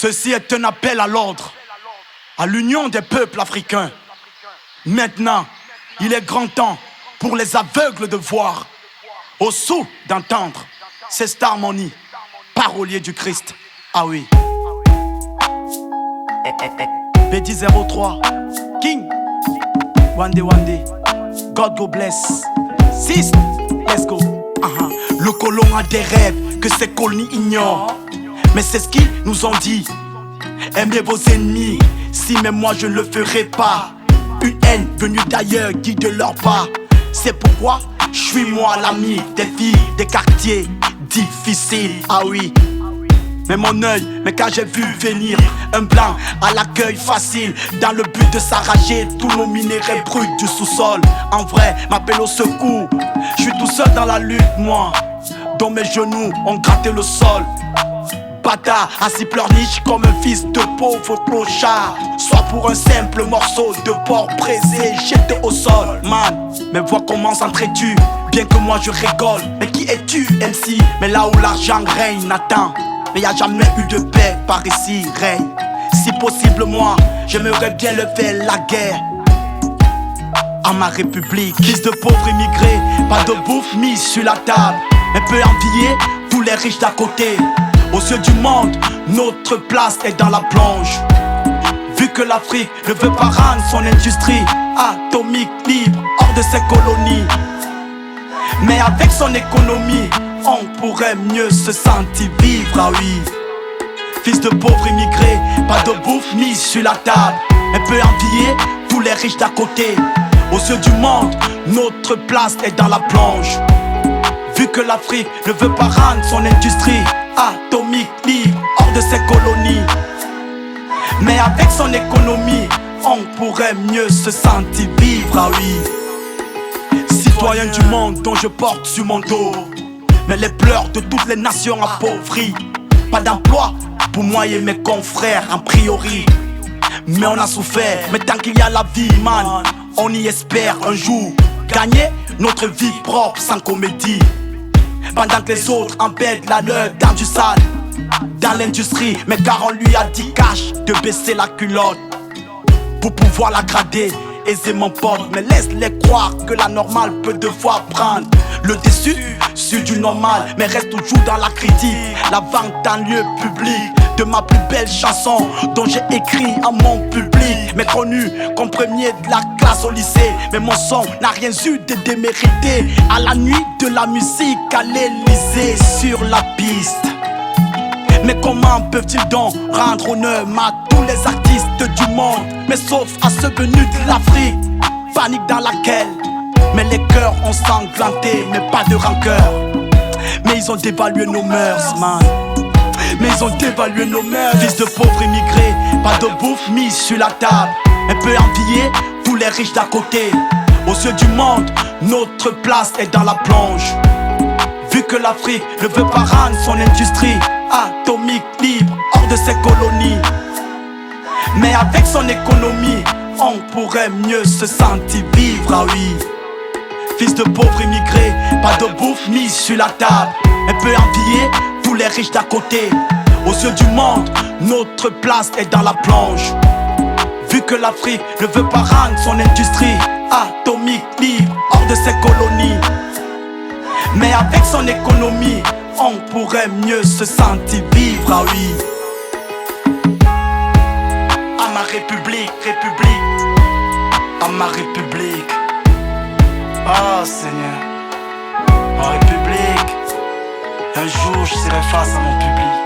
Ceci est un appel à l'ordre, à l'union des peuples africains. Maintenant, il est grand temps pour les aveugles de voir, aux sourds d'entendre. C'est Star Money, parolier du Christ. Ah oui. BD03, King, Wande Wande, God go bless. Sis, let's go. Le colon a des rêves que ses colonies ignorent. Mais c'est ce qu'ils nous ont dit. Aimez vos ennemis, si même moi je ne le ferai pas. Une haine venue d'ailleurs guide leurs pas. C'est pourquoi je suis moi l'ami des filles des quartiers difficiles. Ah oui. Mais mon œil, mais quand j'ai vu venir un blanc à l'accueil facile, dans le but de s'arracher tous nos minéraux bruts du sous-sol. En vrai, m'appelle au secours. Je suis tout seul dans la lutte, moi, dont mes genoux ont gratté le sol. Bâtard, assis pleurniche comme un fils de pauvre clochard. Soit pour un simple morceau de porc braisé jeté au sol. Man, mes voix commencent à entrer-tu, bien que moi je rigole. Mais qui es-tu, MC? Mais là où l'argent règne, Nathan. Mais y a jamais eu de paix par ici, règne. Si possible moi, j'aimerais bien le faire la guerre à ma république. Fils de pauvres immigrés, pas de bouffe mise sur la table. Mais peut envier tous les riches d'à côté. Aux yeux du monde, notre place est dans la plonge. Vu que l'Afrique ne veut pas rendre son industrie atomique libre hors de ses colonies. Mais avec son économie, on pourrait mieux se sentir vivre, ah oui. Fils de pauvres immigrés, pas de bouffe mise sur la table. Mais peut envier tous les riches d'à côté. Aux yeux du monde, notre place est dans la plonge. Vu que l'Afrique ne veut pas rendre son industrie atomique libre hors de ses colonies. Mais avec son économie, on pourrait mieux se sentir vivre, ah oui. Citoyen du monde dont je porte sur mon dos, mais les pleurs de toutes les nations appauvries. Pas d'emploi pour moi et mes confrères en priori. Mais on a souffert, mais tant qu'il y a la vie, man, on y espère un jour gagner notre vie propre sans comédie. Pendant que les autres embêtent la leur dans du sale, dans l'industrie. Mais car on lui a dit cash de baisser la culotte pour pouvoir la grader aisément pote. Mais laisse-les croire que la normale peut devoir prendre le dessus sur du normal. Mais reste toujours dans la critique, la vente en lieu public de ma plus belle chanson dont j'ai écrit à mon public. Mais connu comme premier de la classe au lycée. Mais mon son n'a rien eu de démérité. À la nuit de la musique à l'Élysée sur la piste. Mais comment peuvent-ils donc rendre honneur à tous les artistes du monde, mais sauf à ceux venus de l'Afrique? Panique dans laquelle, mais les cœurs ont sanglanté, mais pas de rancœur. Mais ils ont dévalué nos mœurs, man. Mais ils ont dévalué nos mœurs. Fils de pauvres immigrés, pas de bouffe mise sur la table. Elle peut envier tous les riches d'à côté. Aux yeux du monde, notre place est dans la plonge. Vu que l'Afrique ne veut pas rendre son industrie atomique libre hors de ses colonies. Mais avec son économie, on pourrait mieux se sentir vivre, ah oui. Fils de pauvres immigrés, pas de bouffe mise sur la table. Elle peut envier tous les riches d'à côté. Aux yeux du monde, notre place est dans la plonge. Vu que l'Afrique ne veut pas rendre son industrie atomique libre hors de ses colonies. Mais avec son économie, on pourrait mieux se sentir vivre, ah oui. À ma république, à ma république. Oh Seigneur, ma république. Un jour je serai face à mon public.